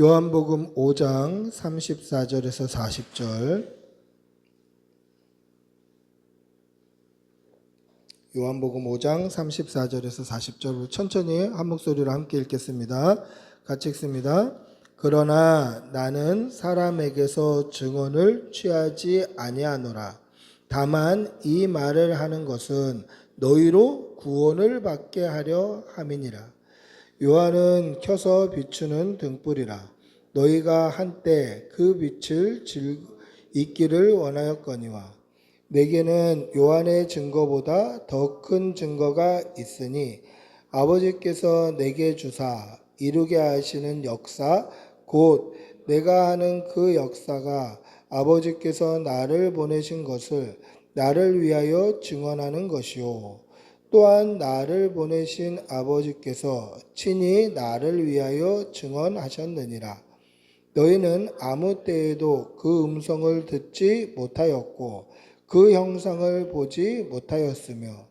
요한복음 5장 34절에서 40절. 요한복음 5장 34절에서 40절로 천천히 한 목소리로 함께 읽겠습니다. 같이 읽습니다. 그러나 나는 사람에게서 증언을 취하지 아니하노라. 다만 이 말을 하는 것은 너희로 구원을 받게 하려 함이니라. 요한은 켜서 비추는 등불이라. 너희가 한때 그 빛을 잊기를 원하였거니와 내게는 요한의 증거보다 더 큰 증거가 있으니 아버지께서 내게 주사 이루게 하시는 역사 곧 내가 하는 그 역사가 아버지께서 나를 보내신 것을 나를 위하여 증언하는 것이요 또한 나를 보내신 아버지께서 친히 나를 위하여 증언하셨느니라. 너희는 아무 때에도 그 음성을 듣지 못하였고 그 형상을 보지 못하였으며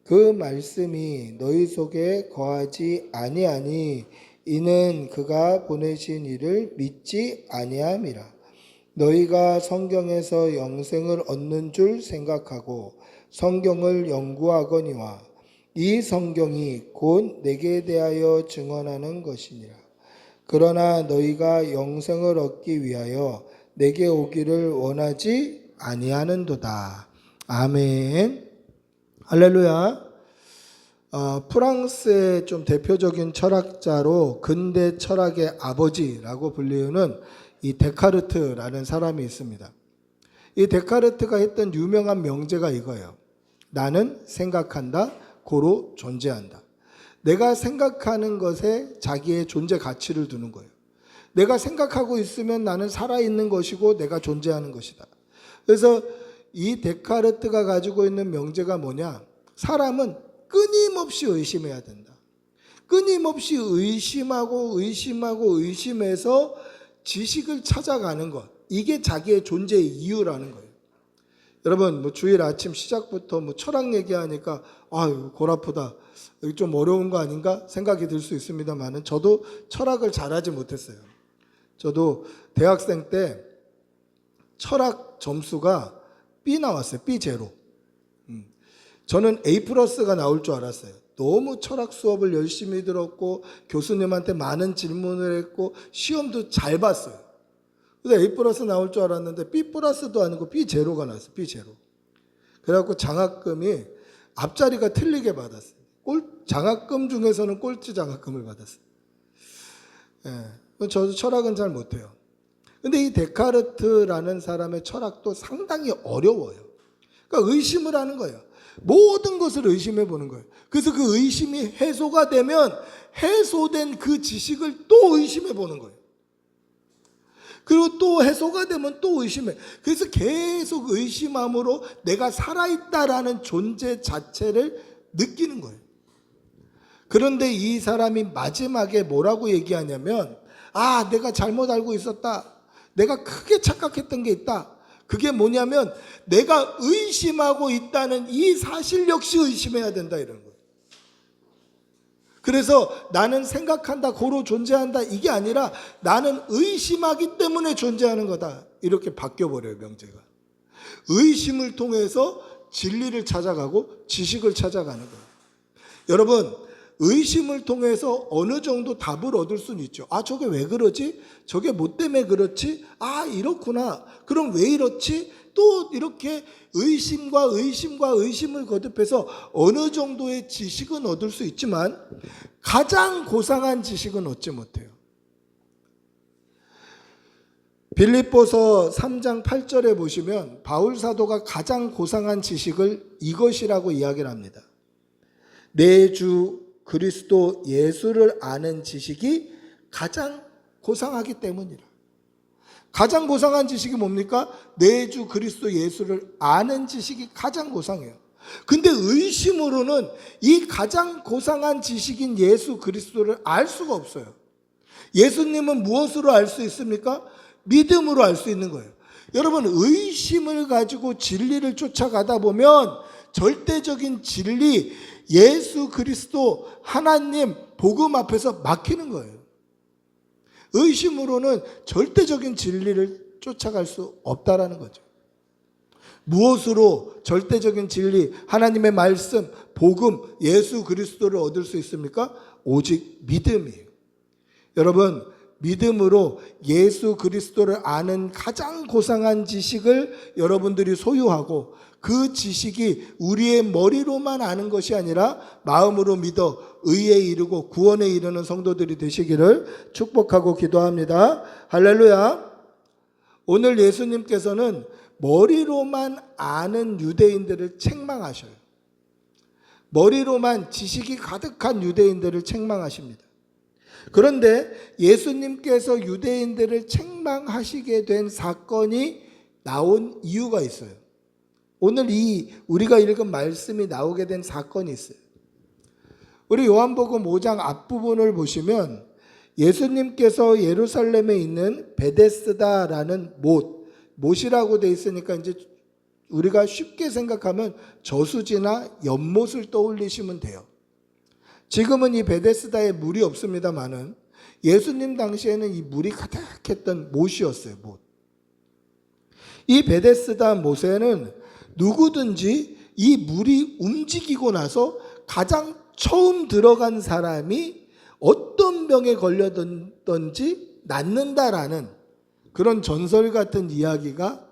그 말씀이 너희 속에 거하지 아니하니 이는 그가 보내신 이를 믿지 아니함이라. 너희가 성경에서 영생을 얻는 줄 생각하고 성경을 연구하거니와 이 성경이 곧 내게 대하여 증언하는 것이니라. 그러나 너희가 영생을 얻기 위하여 내게 오기를 원하지 아니하는도다. 아멘. 할렐루야. 프랑스의 좀 대표적인 철학자로 근대 철학의 아버지라고 불리우는 이 데카르트라는 사람이 있습니다. 이 데카르트가 했던 유명한 명제가 이거예요. 나는 생각한다, 고로 존재한다. 내가 생각하는 것에 자기의 존재 가치를 두는 거예요. 내가 생각하고 있으면 나는 살아있는 것이고 내가 존재하는 것이다. 그래서 이 데카르트가 가지고 있는 명제가 뭐냐? 사람은 끊임없이 의심해야 된다. 끊임없이 의심해서 지식을 찾아가는 것. 이게 자기의 존재의 이유라는 거예요. 여러분, 주일 아침 시작부터 철학 얘기하니까 아유, 골 아프다. 여기 좀 어려운 거 아닌가 생각이 들 수 있습니다만은 저도 철학을 잘하지 못했어요. 저도 대학생 때 철학 점수가 B 나왔어요. B 제로. 저는 A 플러스가 나올 줄 알았어요. 너무 철학 수업을 열심히 들었고 교수님한테 많은 질문을 했고 시험도 잘 봤어요. 그래서 A 플러스 나올 줄 알았는데 B 플러스도 아니고 B 제로가 나왔어요. B 제로. 그래갖고 장학금이 앞자리가 틀리게 받았어요. 장학금 중에서는 꼴찌 장학금을 받았어요. 예, 저도 철학은 잘 못해요. 근데 이 데카르트라는 사람의 철학도 상당히 어려워요. 그러니까 의심을 하는 거예요. 모든 것을 의심해 보는 거예요. 그래서 그 의심이 해소가 되면 해소된 그 지식을 또 의심해 보는 거예요. 그리고 또 해소가 되면 또 의심해. 그래서 계속 의심함으로 내가 살아있다라는 존재 자체를 느끼는 거예요. 그런데 이 사람이 마지막에 뭐라고 얘기하냐면 내가 잘못 알고 있었다. 내가 크게 착각했던 게 있다. 그게 뭐냐면 내가 의심하고 있다는 이 사실 역시 의심해야 된다 이런 거예요. 그래서 나는 생각한다, 고로 존재한다 이게 아니라 나는 의심하기 때문에 존재하는 거다. 이렇게 바뀌어버려요, 명제가. 의심을 통해서 진리를 찾아가고 지식을 찾아가는 거예요. 여러분, 의심을 통해서 어느 정도 답을 얻을 수는 있죠. 저게 왜 그러지? 저게 뭐 때문에 그렇지? 이렇구나. 그럼 왜 이렇지? 또 이렇게 의심과 의심을 거듭해서 어느 정도의 지식은 얻을 수 있지만 가장 고상한 지식은 얻지 못해요. 빌립보서 3장 8절에 보시면 바울 사도가 가장 고상한 지식을 이것이라고 이야기를 합니다. 내 주 그리스도 예수를 아는 지식이 가장 고상하기 때문이라. 가장 고상한 지식이 뭡니까? 내 주 그리스도 예수를 아는 지식이 가장 고상해요. 근데 의심으로는 이 가장 고상한 지식인 예수 그리스도를 알 수가 없어요. 예수님은 무엇으로 알 수 있습니까? 믿음으로 알 수 있는 거예요. 여러분, 의심을 가지고 진리를 쫓아가다 보면 절대적인 진리, 예수 그리스도 하나님 복음 앞에서 막히는 거예요. 의심으로는 절대적인 진리를 쫓아갈 수 없다라는 거죠. 무엇으로 절대적인 진리, 하나님의 말씀, 복음, 예수 그리스도를 얻을 수 있습니까? 오직 믿음이에요. 여러분, 믿음으로 예수 그리스도를 아는 가장 고상한 지식을 여러분들이 소유하고, 그 지식이 우리의 머리로만 아는 것이 아니라 마음으로 믿어 의에 이르고 구원에 이르는 성도들이 되시기를 축복하고 기도합니다. 할렐루야. 오늘 예수님께서는 머리로만 아는 유대인들을 책망하셔요. 머리로만 지식이 가득한 유대인들을 책망하십니다. 그런데 예수님께서 유대인들을 책망하시게 된 사건이 나온 이유가 있어요. 오늘 우리가 읽은 말씀이 나오게 된 사건이 있어요. 우리 요한복음 5장 앞부분을 보시면 예수님께서 예루살렘에 있는 베데스다라는 못이라고 돼 있으니까 이제 우리가 쉽게 생각하면 저수지나 연못을 떠올리시면 돼요. 지금은 이 베데스다에 물이 없습니다만은 예수님 당시에는 이 물이 가득했던 못이었어요. 못. 이 베데스다 못에는 누구든지 이 물이 움직이고 나서 가장 처음 들어간 사람이 어떤 병에 걸렸든지 낫는다라는 그런 전설 같은 이야기가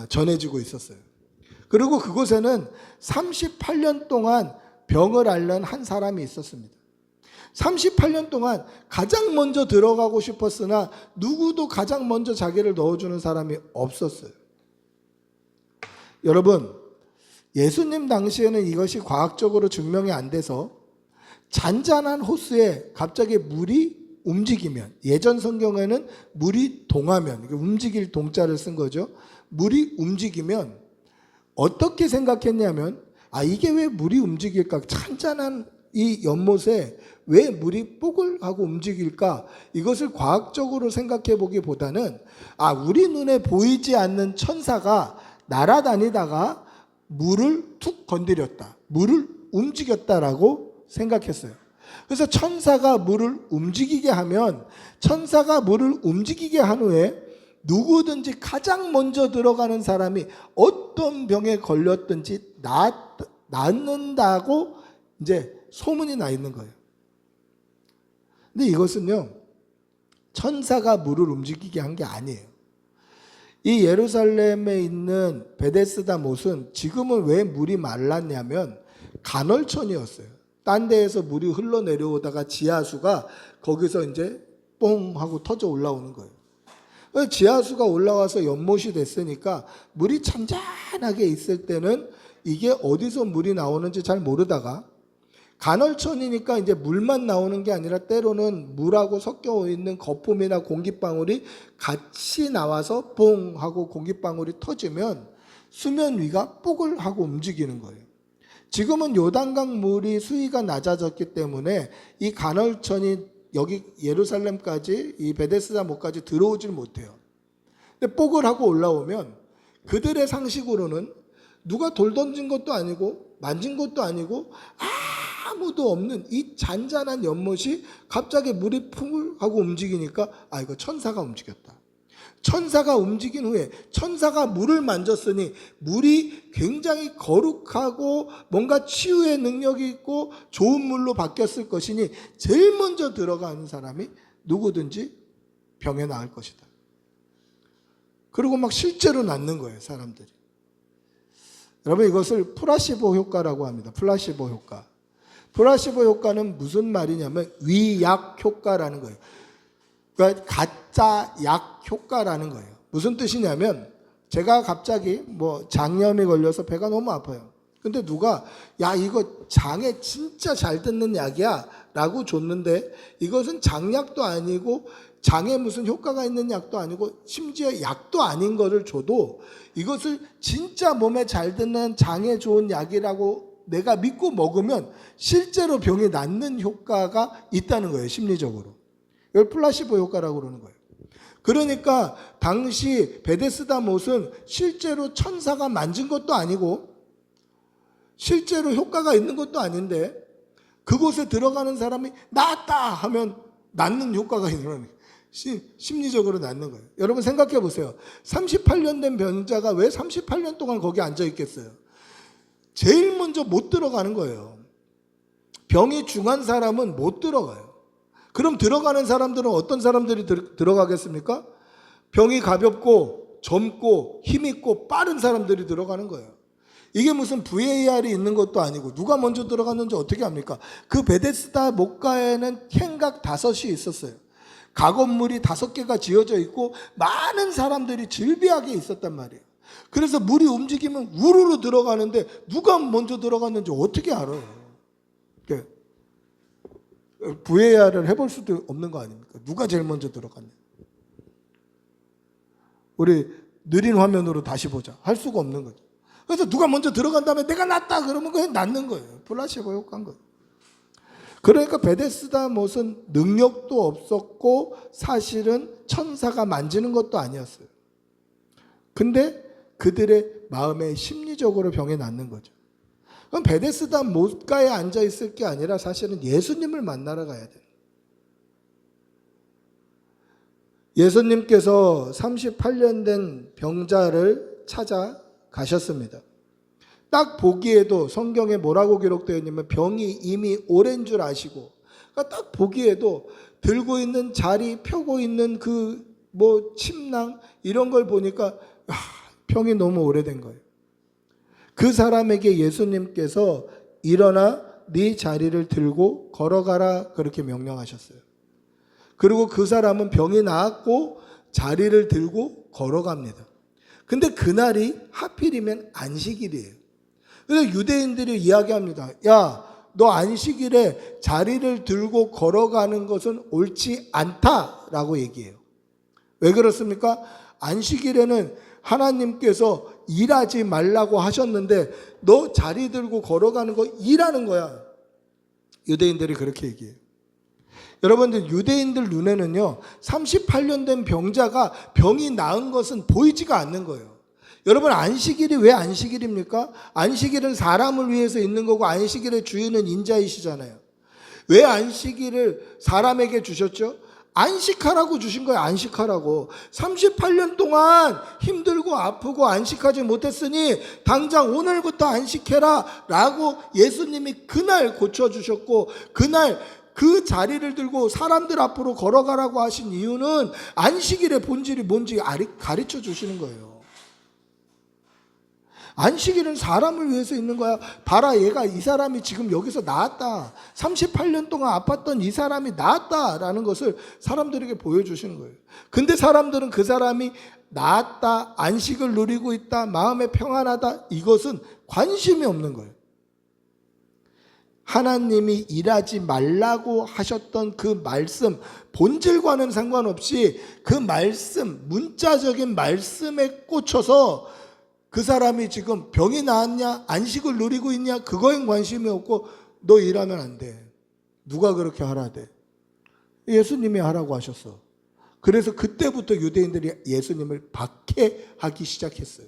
전해지고 있었어요. 그리고 그곳에는 38년 동안 병을 앓는 한 사람이 있었습니다. 38년 동안 가장 먼저 들어가고 싶었으나 누구도 가장 먼저 자기를 넣어주는 사람이 없었어요. 여러분, 예수님 당시에는 이것이 과학적으로 증명이 안 돼서 잔잔한 호수에 갑자기 물이 움직이면, 예전 성경에는 물이 동하면, 움직일 동자를 쓴 거죠. 물이 움직이면 어떻게 생각했냐면, 이게 왜 물이 움직일까? 잔잔한 이 연못에 왜 물이 뽀글하고 움직일까? 이것을 과학적으로 생각해 보기보다는 우리 눈에 보이지 않는 천사가 날아다니다가 물을 툭 건드렸다, 물을 움직였다라고 생각했어요. 그래서 천사가 물을 움직이게 하면, 천사가 물을 움직이게 한 후에 누구든지 가장 먼저 들어가는 사람이 어떤 병에 걸렸든지 낫는다고 이제 소문이 나 있는 거예요. 근데 이것은요, 천사가 물을 움직이게 한 게 아니에요. 이 예루살렘에 있는 베데스다 못은 지금은 왜 물이 말랐냐면 간헐천이었어요. 딴 데에서 물이 흘러내려오다가 지하수가 거기서 이제 뽕 하고 터져 올라오는 거예요. 지하수가 올라와서 연못이 됐으니까 물이 잔잔하게 있을 때는 이게 어디서 물이 나오는지 잘 모르다가, 간헐천이니까 이제 물만 나오는 게 아니라 때로는 물하고 섞여 있는 거품이나 공기방울이 같이 나와서 뽕 하고 공기방울이 터지면 수면 위가 뽀글하고 움직이는 거예요. 지금은 요단강 물이 수위가 낮아졌기 때문에 이 간헐천이 여기 예루살렘까지, 이 베데스다 못까지 들어오질 못해요. 근데 뽀글하고 올라오면 그들의 상식으로는 누가 돌 던진 것도 아니고 만진 것도 아니고 아무도 없는 이 잔잔한 연못이 갑자기 물이 풍을 하고 움직이니까 이거 천사가 움직였다. 천사가 움직인 후에 천사가 물을 만졌으니 물이 굉장히 거룩하고 뭔가 치유의 능력이 있고 좋은 물로 바뀌었을 것이니 제일 먼저 들어가는 사람이 누구든지 병에 나을 것이다. 그리고 막 실제로 낫는 거예요, 사람들이. 여러분, 이것을 플라시보 효과라고 합니다. 플라시보 효과. 플라시보 효과는 무슨 말이냐면 위약 효과라는 거예요. 그러니까 가짜 약 효과라는 거예요. 무슨 뜻이냐면, 제가 갑자기 장염이 걸려서 배가 너무 아파요. 근데 누가 이거 장에 진짜 잘 듣는 약이야 라고 줬는데, 이것은 장약도 아니고 장에 무슨 효과가 있는 약도 아니고 심지어 약도 아닌 거를 줘도 이것을 진짜 몸에 잘 듣는 장에 좋은 약이라고 내가 믿고 먹으면 실제로 병이 낫는 효과가 있다는 거예요, 심리적으로. 이걸 플라시보 효과라고 그러는 거예요. 그러니까 당시 베데스다 못은 실제로 천사가 만진 것도 아니고 실제로 효과가 있는 것도 아닌데, 그곳에 들어가는 사람이 낫다 하면 낫는 효과가 있는 거예요. 심리적으로 낫는 거예요. 여러분 생각해 보세요. 38년 된 병자가 왜 38년 동안 거기 앉아 있겠어요? 제일 먼저 못 들어가는 거예요. 병이 중한 사람은 못 들어가요. 그럼 들어가는 사람들은 어떤 사람들이 들어가겠습니까? 병이 가볍고 젊고 힘있고 빠른 사람들이 들어가는 거예요. 이게 무슨 VAR이 있는 것도 아니고 누가 먼저 들어갔는지 어떻게 합니까? 그 베데스다 목가에는 행각 5이 있었어요. 가건물이 5개가 지어져 있고 많은 사람들이 질비하게 있었단 말이에요. 그래서 물이 움직이면 우르르 들어가는데 누가 먼저 들어갔는지 어떻게 알아요? VAR을 해볼 수도 없는 거 아닙니까? 누가 제일 먼저 들어갔냐? 우리 느린 화면으로 다시 보자. 할 수가 없는 거죠. 그래서 누가 먼저 들어간 다음에 내가 낫다 그러면 그냥 낫는 거예요. 플라시보 효과인 거예요. 그러니까 베데스다 못은 능력도 없었고 사실은 천사가 만지는 것도 아니었어요. 근데 그들의 마음에 심리적으로 병이 낫는 거죠. 그럼 베데스다 못가에 앉아 있을 게 아니라 사실은 예수님을 만나러 가야 돼요. 예수님께서 38년 된 병자를 찾아가셨습니다. 딱 보기에도 성경에 뭐라고 기록되어 있냐면 병이 이미 오랜 줄 아시고, 그러니까 딱 보기에도 들고 있는 자리, 펴고 있는 그 침낭 이런 걸 보니까 병이 너무 오래된 거예요. 그 사람에게 예수님께서 일어나 네 자리를 들고 걸어가라 그렇게 명령하셨어요. 그리고 그 사람은 병이 나았고 자리를 들고 걸어갑니다. 근데 그날이 하필이면 안식일이에요. 그래서 유대인들이 이야기합니다. 야, 너 안식일에 자리를 들고 걸어가는 것은 옳지 않다라고 얘기해요. 왜 그렇습니까? 안식일에는 하나님께서 일하지 말라고 하셨는데 너 자리 들고 걸어가는 거 일하는 거야. 유대인들이 그렇게 얘기해요. 여러분들 유대인들 눈에는요 38년 된 병자가 병이 나은 것은 보이지가 않는 거예요. 여러분 안식일이 왜 안식일입니까? 안식일은 사람을 위해서 있는 거고 안식일의 주인은 인자이시잖아요. 왜 안식일을 사람에게 주셨죠? 안식하라고 주신 거예요. 안식하라고. 38년 동안 힘들고 아프고 안식하지 못했으니 당장 오늘부터 안식해라 라고 예수님이 그날 고쳐주셨고 그날 그 자리를 들고 사람들 앞으로 걸어가라고 하신 이유는 안식일의 본질이 뭔지 가르쳐 주시는 거예요. 안식일은 사람을 위해서 있는 거야. 봐라, 이 사람이 지금 여기서 나았다. 38년 동안 아팠던 이 사람이 나았다라는 것을 사람들에게 보여주시는 거예요. 근데 사람들은 그 사람이 나았다, 안식을 누리고 있다, 마음에 평안하다, 이것은 관심이 없는 거예요. 하나님이 일하지 말라고 하셨던 그 말씀, 본질과는 상관없이 그 말씀, 문자적인 말씀에 꽂혀서 그 사람이 지금 병이 나았냐, 안식을 누리고 있냐, 그거엔 관심이 없고 너 일하면 안 돼. 누가 그렇게 하라대? 예수님이 하라고 하셨어. 그래서 그때부터 유대인들이 예수님을 박해하기 시작했어요.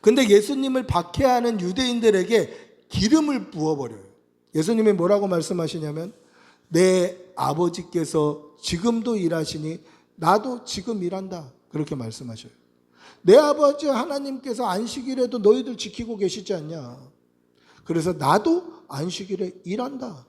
근데 예수님을 박해하는 유대인들에게 기름을 부어버려요. 예수님이 뭐라고 말씀하시냐면 내 아버지께서 지금도 일하시니 나도 지금 일한다. 그렇게 말씀하셔요. 내 아버지 하나님께서 안식일에도 너희들 지키고 계시지 않냐. 그래서 나도 안식일에 일한다.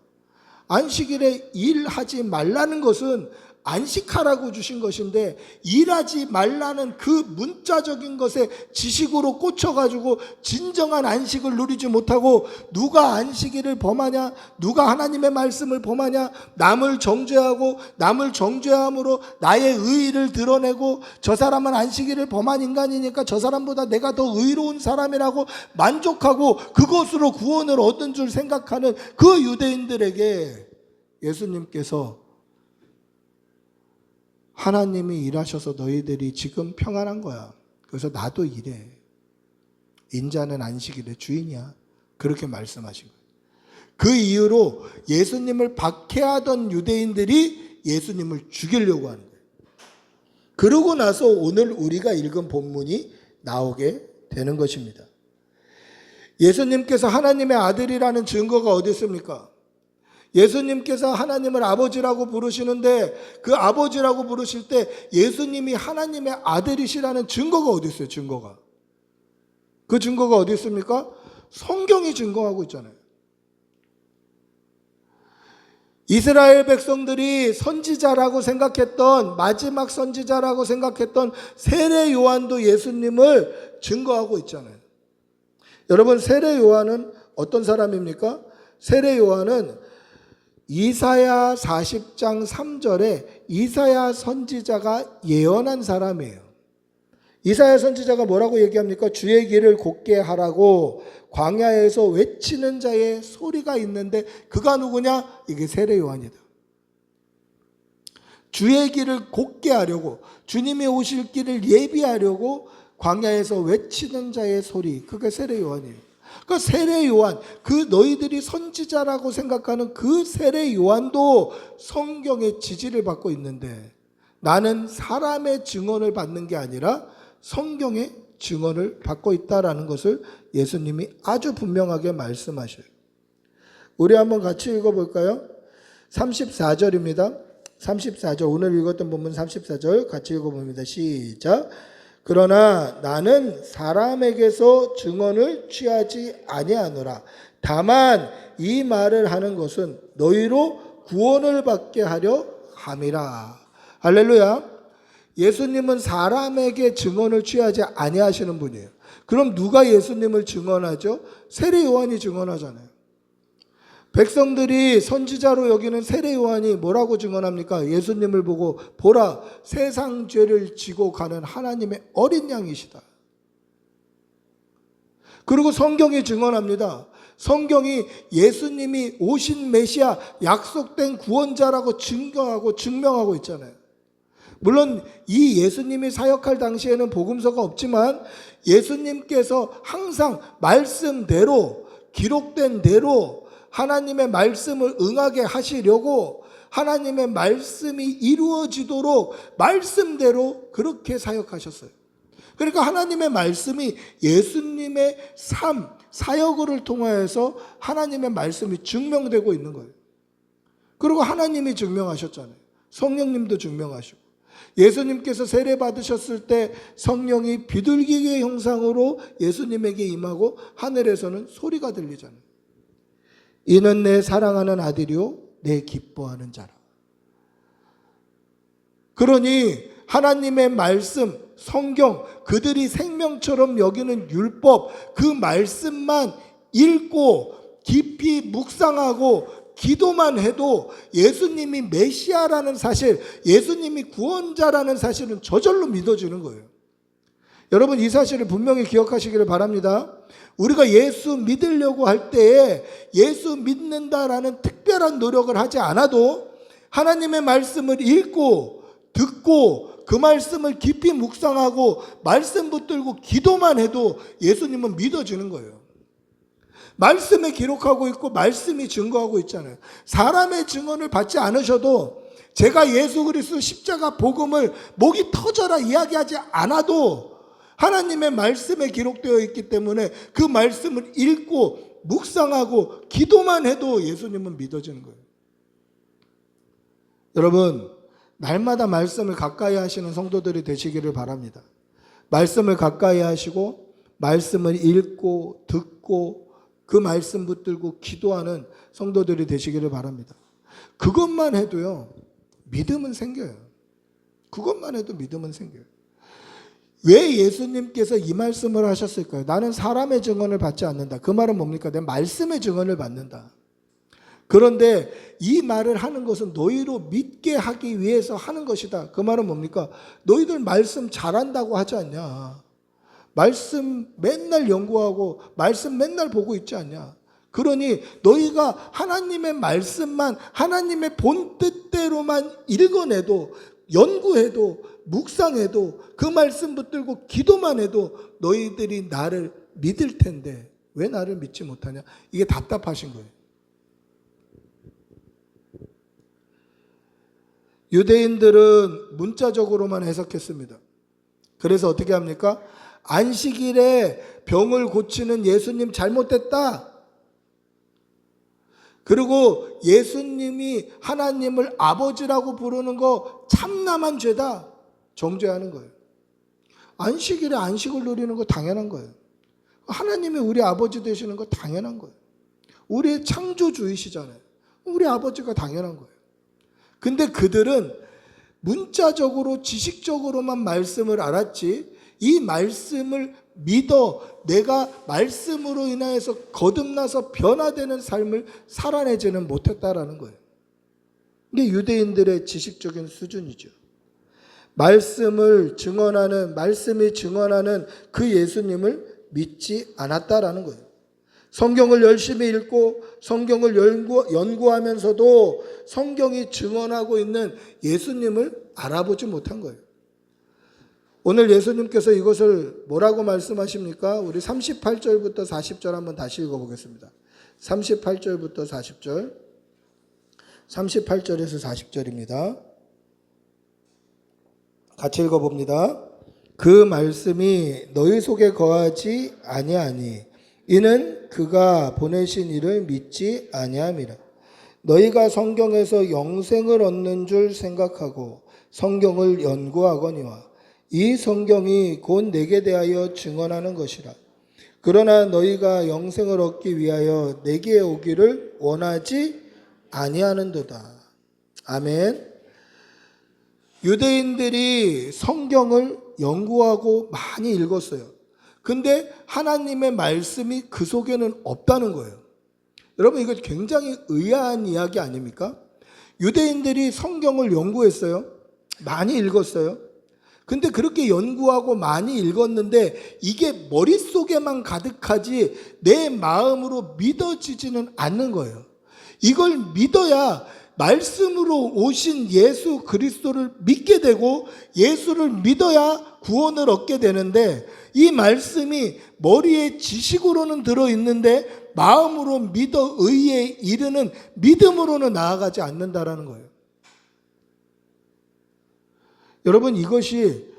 안식일에 일하지 말라는 것은 안식하라고 주신 것인데 일하지 말라는 그 문자적인 것에 지식으로 꽂혀가지고 진정한 안식을 누리지 못하고 누가 안식일을 범하냐, 누가 하나님의 말씀을 범하냐, 남을 정죄하고 남을 정죄함으로 나의 의의를 드러내고 저 사람은 안식일을 범한 인간이니까 저 사람보다 내가 더 의로운 사람이라고 만족하고 그것으로 구원을 얻은 줄 생각하는 그 유대인들에게 예수님께서 하나님이 일하셔서 너희들이 지금 평안한 거야. 그래서 나도 일해. 인자는 안식일의 주인이야. 그렇게 말씀하신 거예요. 그 이유로 예수님을 박해하던 유대인들이 예수님을 죽이려고 하는 거예요. 그러고 나서 오늘 우리가 읽은 본문이 나오게 되는 것입니다. 예수님께서 하나님의 아들이라는 증거가 어디 있습니까? 예수님께서 하나님을 아버지라고 부르시는데 그 아버지라고 부르실 때 예수님이 하나님의 아들이시라는 증거가 어디 있어요? 증거가. 그 증거가 어디 있습니까? 성경이 증거하고 있잖아요. 이스라엘 백성들이 선지자라고 생각했던, 마지막 선지자라고 생각했던 세례 요한도 예수님을 증거하고 있잖아요. 여러분, 세례 요한은 어떤 사람입니까? 세례 요한은 이사야 40장 3절에 이사야 선지자가 예언한 사람이에요. 이사야 선지자가 뭐라고 얘기합니까? 주의 길을 곧게 하라고 광야에서 외치는 자의 소리가 있는데 그가 누구냐? 이게 세례 요한이다. 주의 길을 곧게 하려고, 주님이 오실 길을 예비하려고 광야에서 외치는 자의 소리, 그게 세례 요한이에요. 그러니까 세례 요한, 그 너희들이 선지자라고 생각하는 그 세례 요한도 성경의 지지를 받고 있는데 나는 사람의 증언을 받는 게 아니라 성경의 증언을 받고 있다라는 것을 예수님이 아주 분명하게 말씀하셔요. 우리 한번 같이 읽어볼까요? 34절입니다. 34절, 오늘 읽었던 본문 34절 같이 읽어봅니다. 시작. 그러나 나는 사람에게서 증언을 취하지 아니하노라. 다만 이 말을 하는 것은 너희로 구원을 받게 하려 함이라. 할렐루야. 예수님은 사람에게 증언을 취하지 아니하시는 분이에요. 그럼 누가 예수님을 증언하죠? 세례 요한이 증언하잖아요. 백성들이 선지자로 여기는 세례 요한이 뭐라고 증언합니까? 예수님을 보고 보라, 세상 죄를 지고 가는 하나님의 어린 양이시다. 그리고 성경이 증언합니다. 성경이 예수님이 오신 메시아, 약속된 구원자라고 증거하고 증명하고 있잖아요. 물론 이 예수님이 사역할 당시에는 복음서가 없지만 예수님께서 항상 말씀대로, 기록된 대로 하나님의 말씀을 응하게 하시려고 하나님의 말씀이 이루어지도록 말씀대로 그렇게 사역하셨어요. 그러니까 하나님의 말씀이 예수님의 삶, 사역을 통하여서 하나님의 말씀이 증명되고 있는 거예요. 그리고 하나님이 증명하셨잖아요. 성령님도 증명하시고. 예수님께서 세례 받으셨을 때 성령이 비둘기의 형상으로 예수님에게 임하고 하늘에서는 소리가 들리잖아요. 이는 내 사랑하는 아들이요 내 기뻐하는 자라. 그러니 하나님의 말씀, 성경, 그들이 생명처럼 여기는 율법, 그 말씀만 읽고 깊이 묵상하고 기도만 해도 예수님이 메시아라는 사실, 예수님이 구원자라는 사실은 저절로 믿어지는 거예요. 여러분, 이 사실을 분명히 기억하시기를 바랍니다. 우리가 예수 믿으려고 할 때에 예수 믿는다라는 특별한 노력을 하지 않아도 하나님의 말씀을 읽고 듣고 그 말씀을 깊이 묵상하고 말씀 붙들고 기도만 해도 예수님은 믿어지는 거예요. 말씀에 기록하고 있고 말씀이 증거하고 있잖아요. 사람의 증언을 받지 않으셔도 제가 예수 그리스도 십자가 복음을 목이 터져라 이야기하지 않아도 하나님의 말씀에 기록되어 있기 때문에 그 말씀을 읽고 묵상하고 기도만 해도 예수님은 믿어지는 거예요. 여러분, 날마다 말씀을 가까이 하시는 성도들이 되시기를 바랍니다. 말씀을 가까이 하시고 말씀을 읽고 듣고 그 말씀 붙들고 기도하는 성도들이 되시기를 바랍니다. 그것만 해도요, 믿음은 생겨요. 그것만 해도 믿음은 생겨요. 왜 예수님께서 이 말씀을 하셨을까요? 나는 사람의 증언을 받지 않는다. 그 말은 뭡니까? 내 말씀의 증언을 받는다. 그런데 이 말을 하는 것은 너희로 믿게 하기 위해서 하는 것이다. 그 말은 뭡니까? 너희들 말씀 잘한다고 하지 않냐? 말씀 맨날 연구하고 말씀 맨날 보고 있지 않냐? 그러니 너희가 하나님의 말씀만 하나님의 본 뜻대로만 읽어내도 연구해도 묵상해도 그 말씀 붙들고 기도만 해도 너희들이 나를 믿을 텐데 왜 나를 믿지 못하냐? 이게 답답하신 거예요. 유대인들은 문자적으로만 해석했습니다. 그래서 어떻게 합니까? 안식일에 병을 고치는 예수님 잘못됐다. 그리고 예수님이 하나님을 아버지라고 부르는 거 참남한 죄다. 정죄하는 거예요. 안식일에 안식을 누리는 거 당연한 거예요. 하나님이 우리 아버지 되시는 거 당연한 거예요. 우리의 창조주이시잖아요. 우리 아버지가 당연한 거예요. 근데 그들은 문자적으로 지식적으로만 말씀을 알았지 이 말씀을 믿어 내가 말씀으로 인하여서 거듭나서 변화되는 삶을 살아내지는 못했다라는 거예요. 이게 유대인들의 지식적인 수준이죠. 말씀이 증언하는 그 예수님을 믿지 않았다라는 거예요. 성경을 열심히 읽고 성경을 연구하면서도 성경이 증언하고 있는 예수님을 알아보지 못한 거예요. 오늘 예수님께서 이것을 뭐라고 말씀하십니까? 우리 38절부터 40절 한번 다시 읽어보겠습니다. 38절부터 40절, 38절에서 40절입니다. 같이 읽어봅니다. 그 말씀이 너희 속에 거하지 아니하니 이는 그가 보내신 이를 믿지 아니함이라. 너희가 성경에서 영생을 얻는 줄 생각하고 성경을 연구하거니와 이 성경이 곧 내게 대하여 증언하는 것이라. 그러나 너희가 영생을 얻기 위하여 내게 오기를 원하지 아니하는도다. 아멘. 유대인들이 성경을 연구하고 많이 읽었어요. 근데 하나님의 말씀이 그 속에는 없다는 거예요. 여러분 이거 굉장히 의아한 이야기 아닙니까? 유대인들이 성경을 연구했어요. 많이 읽었어요. 근데 그렇게 연구하고 많이 읽었는데 이게 머릿속에만 가득하지 내 마음으로 믿어지지는 않는 거예요. 이걸 믿어야 말씀으로 오신 예수 그리스도를 믿게 되고 예수를 믿어야 구원을 얻게 되는데 이 말씀이 머리에 지식으로는 들어있는데 마음으로 믿어 의에 이르는 믿음으로는 나아가지 않는다라는 거예요. 여러분 이것이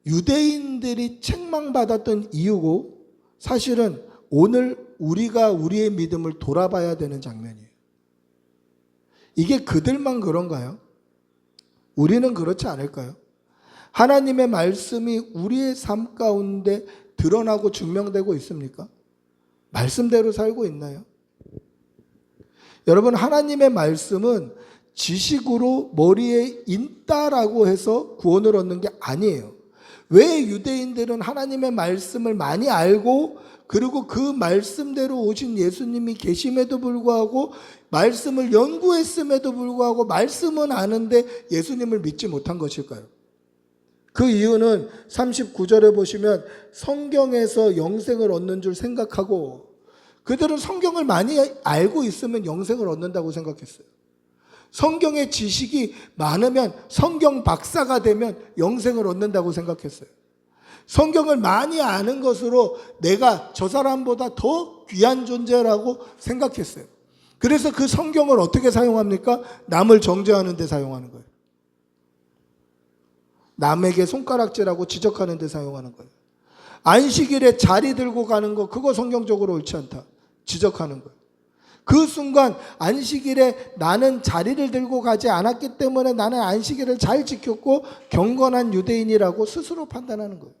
유대인들이 책망받았던 이유고 사실은 오늘 우리가 우리의 믿음을 돌아봐야 되는 장면이에요. 이게 그들만 그런가요? 우리는 그렇지 않을까요? 하나님의 말씀이 우리의 삶 가운데 드러나고 증명되고 있습니까? 말씀대로 살고 있나요? 여러분 하나님의 말씀은 지식으로 머리에 인다라고 해서 구원을 얻는 게 아니에요. 왜 유대인들은 하나님의 말씀을 많이 알고 그리고 그 말씀대로 오신 예수님이 계심에도 불구하고 말씀을 연구했음에도 불구하고 말씀은 아는데 예수님을 믿지 못한 것일까요? 그 이유는 39절에 보시면 성경에서 영생을 얻는 줄 생각하고 그들은 성경을 많이 알고 있으면 영생을 얻는다고 생각했어요. 성경의 지식이 많으면 성경 박사가 되면 영생을 얻는다고 생각했어요. 성경을 많이 아는 것으로 내가 저 사람보다 더 귀한 존재라고 생각했어요. 그래서 그 성경을 어떻게 사용합니까? 남을 정죄하는 데 사용하는 거예요. 남에게 손가락질하고 지적하는 데 사용하는 거예요. 안식일에 자리 들고 가는 거 그거 성경적으로 옳지 않다. 지적하는 거예요. 그 순간 안식일에 나는 자리를 들고 가지 않았기 때문에 나는 안식일을 잘 지켰고 경건한 유대인이라고 스스로 판단하는 거예요.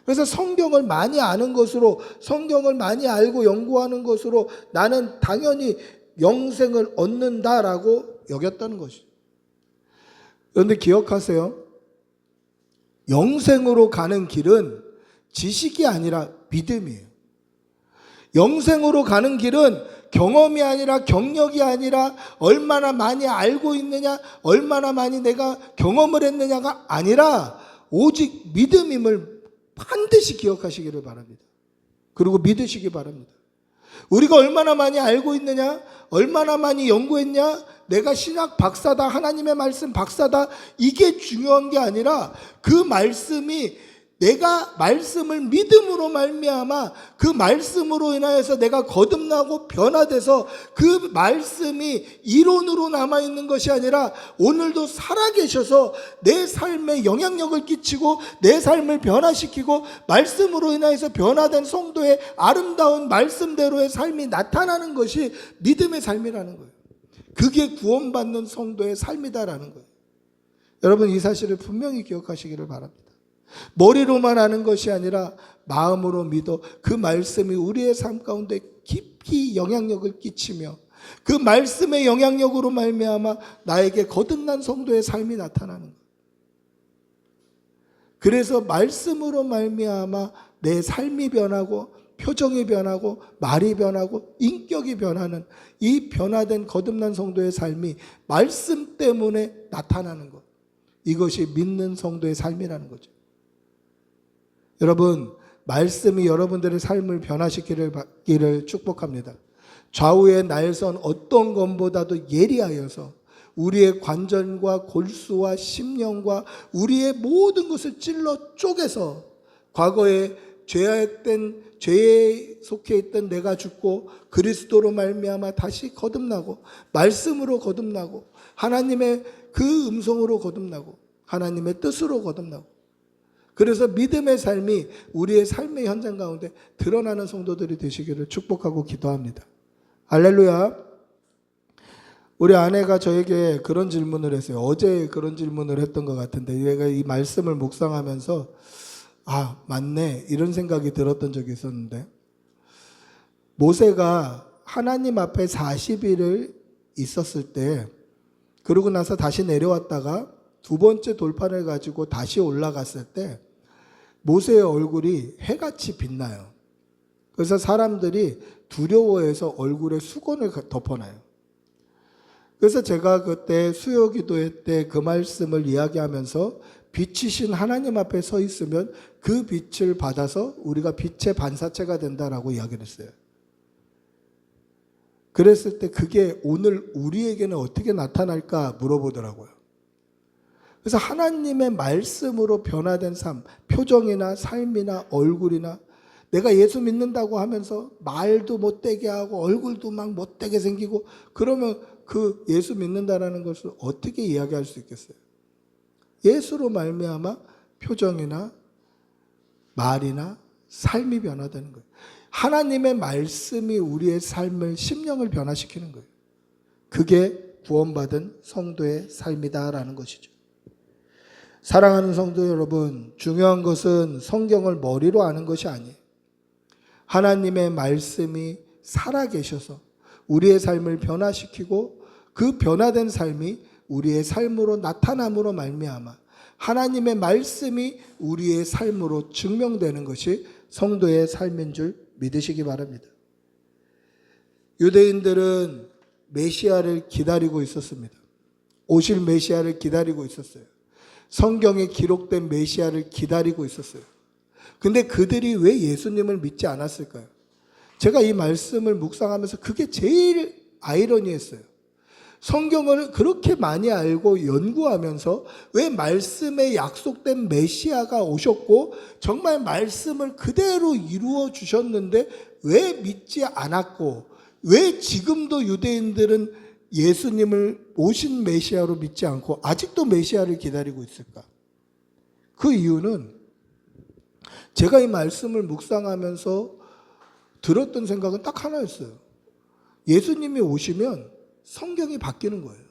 그래서 성경을 많이 아는 것으로 성경을 많이 알고 연구하는 것으로 나는 당연히 영생을 얻는다라고 여겼다는 것이죠. 그런데 기억하세요. 영생으로 가는 길은 지식이 아니라 믿음이에요. 영생으로 가는 길은 경험이 아니라 경력이 아니라 얼마나 많이 알고 있느냐, 얼마나 많이 내가 경험을 했느냐가 아니라 오직 믿음임을 반드시 기억하시기를 바랍니다. 그리고 믿으시기 바랍니다. 우리가 얼마나 많이 알고 있느냐, 얼마나 많이 연구했냐, 내가 신학 박사다, 하나님의 말씀 박사다, 이게 중요한 게 아니라 그 말씀이 내가 말씀을 믿음으로 말미암아 그 말씀으로 인하여서 내가 거듭나고 변화돼서 그 말씀이 이론으로 남아있는 것이 아니라 오늘도 살아계셔서 내 삶에 영향력을 끼치고 내 삶을 변화시키고 말씀으로 인하여서 변화된 성도의 아름다운 말씀대로의 삶이 나타나는 것이 믿음의 삶이라는 거예요. 그게 구원받는 성도의 삶이다라는 거예요. 여러분, 이 사실을 분명히 기억하시기를 바랍니다. 머리로만 아는 것이 아니라 마음으로 믿어 그 말씀이 우리의 삶 가운데 깊이 영향력을 끼치며 그 말씀의 영향력으로 말미암아 나에게 거듭난 성도의 삶이 나타나는 거예요. 그래서 말씀으로 말미암아 내 삶이 변하고 표정이 변하고 말이 변하고 인격이 변하는 이 변화된 거듭난 성도의 삶이 말씀 때문에 나타나는 것, 이것이 믿는 성도의 삶이라는 거죠. 여러분, 말씀이 여러분들의 삶을 변화시키기를 축복합니다. 좌우의 날선 어떤 것보다도 예리하여서 우리의 관절과 골수와 심령과 우리의 모든 것을 찔러 쪼개서 과거에 죄에 속해 있던 내가 죽고 그리스도로 말미암아 다시 거듭나고 말씀으로 거듭나고 하나님의 그 음성으로 거듭나고 하나님의 뜻으로 거듭나고, 그래서 믿음의 삶이 우리의 삶의 현장 가운데 드러나는 성도들이 되시기를 축복하고 기도합니다. 할렐루야. 우리 아내가 저에게 그런 질문을 했어요. 어제 그런 질문을 했던 것 같은데, 내가 이 말씀을 묵상하면서 아, 맞네, 이런 생각이 들었던 적이 있었는데, 모세가 하나님 앞에 40일을 있었을 때, 그러고 나서 다시 내려왔다가 두 번째 돌판을 가지고 다시 올라갔을 때 모세의 얼굴이 해같이 빛나요. 그래서 사람들이 두려워해서 얼굴에 수건을 덮어놔요. 그래서 제가 그때 수요기도회 때 그 말씀을 이야기하면서 빛이신 하나님 앞에 서 있으면 그 빛을 받아서 우리가 빛의 반사체가 된다라고 이야기를 했어요. 그랬을 때 그게 오늘 우리에게는 어떻게 나타날까 물어보더라고요. 그래서 하나님의 말씀으로 변화된 삶, 표정이나 삶이나 얼굴이나, 내가 예수 믿는다고 하면서 말도 못되게 하고 얼굴도 막 못되게 생기고 그러면 그 예수 믿는다라는 것을 어떻게 이야기할 수 있겠어요? 예수로 말미암아 표정이나 말이나 삶이 변화되는 거예요. 하나님의 말씀이 우리의 삶을, 심령을 변화시키는 거예요. 그게 구원받은 성도의 삶이다라는 것이죠. 사랑하는 성도 여러분, 중요한 것은 성경을 머리로 아는 것이 아니에요. 하나님의 말씀이 살아계셔서 우리의 삶을 변화시키고 그 변화된 삶이 우리의 삶으로 나타남으로 말미암아 하나님의 말씀이 우리의 삶으로 증명되는 것이 성도의 삶인 줄 믿으시기 바랍니다. 유대인들은 메시아를 기다리고 있었습니다. 오실 메시아를 기다리고 있었어요. 성경에 기록된 메시아를 기다리고 있었어요. 근데 그들이 왜 예수님을 믿지 않았을까요? 제가 이 말씀을 묵상하면서 그게 제일 아이러니했어요. 성경을 그렇게 많이 알고 연구하면서 왜 말씀에 약속된 메시아가 오셨고 정말 말씀을 그대로 이루어 주셨는데 왜 믿지 않았고, 왜 지금도 유대인들은 예수님을 오신 메시아로 믿지 않고 아직도 메시아를 기다리고 있을까? 그 이유는 제가 이 말씀을 묵상하면서 들었던 생각은 딱 하나였어요. 예수님이 오시면 성경이 바뀌는 거예요.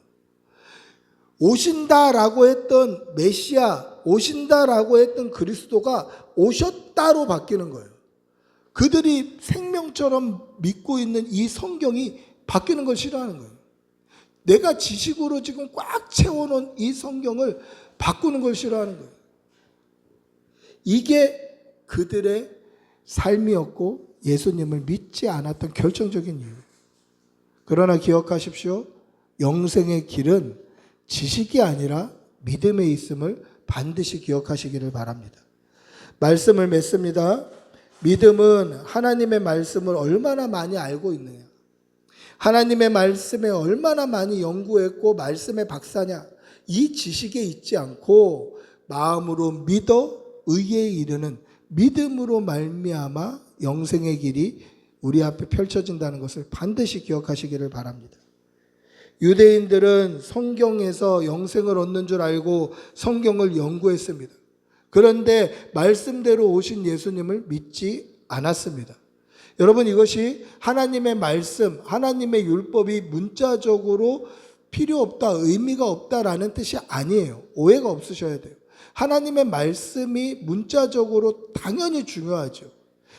오신다라고 했던 메시아, 오신다라고 했던 그리스도가 오셨다로 바뀌는 거예요. 그들이 생명처럼 믿고 있는 이 성경이 바뀌는 걸 싫어하는 거예요. 내가 지식으로 지금 꽉 채워놓은 이 성경을 바꾸는 걸 싫어하는 거예요. 이게 그들의 삶이었고 예수님을 믿지 않았던 결정적인 이유. 그러나 기억하십시오. 영생의 길은 지식이 아니라 믿음에 있음을 반드시 기억하시기를 바랍니다. 말씀을 맺습니다. 믿음은 하나님의 말씀을 얼마나 많이 알고 있느냐, 하나님의 말씀에 얼마나 많이 연구했고 말씀의 박사냐, 이 지식에 있지 않고 마음으로 믿어 의에 이르는 믿음으로 말미암아 영생의 길이 우리 앞에 펼쳐진다는 것을 반드시 기억하시기를 바랍니다. 유대인들은 성경에서 영생을 얻는 줄 알고 성경을 연구했습니다. 그런데 말씀대로 오신 예수님을 믿지 않았습니다. 여러분, 이것이 하나님의 말씀, 하나님의 율법이 문자적으로 필요 없다, 의미가 없다라는 뜻이 아니에요. 오해가 없으셔야 돼요. 하나님의 말씀이 문자적으로 당연히 중요하죠.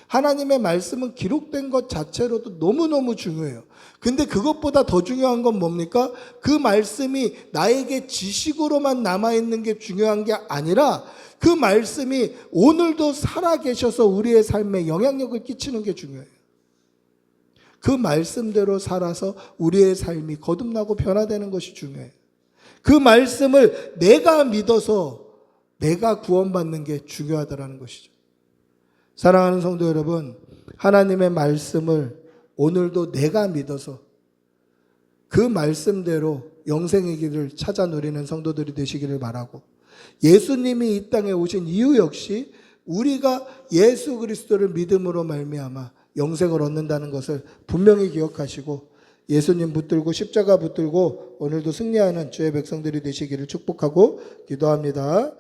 하나님의 말씀은 기록된 것 자체로도 너무너무 중요해요. 근데 그것보다 더 중요한 건 뭡니까? 그 말씀이 나에게 지식으로만 남아있는 게 중요한 게 아니라 그 말씀이 오늘도 살아계셔서 우리의 삶에 영향력을 끼치는 게 중요해요. 그 말씀대로 살아서 우리의 삶이 거듭나고 변화되는 것이 중요해요. 그 말씀을 내가 믿어서 내가 구원받는 게 중요하다는 것이죠. 사랑하는 성도 여러분, 하나님의 말씀을 오늘도 내가 믿어서 그 말씀대로 영생의 길을 찾아 누리는 성도들이 되시기를 바라고, 예수님이 이 땅에 오신 이유 역시 우리가 예수 그리스도를 믿음으로 말미암아 영생을 얻는다는 것을 분명히 기억하시고 예수님 붙들고 십자가 붙들고 오늘도 승리하는 주의 백성들이 되시기를 축복하고 기도합니다.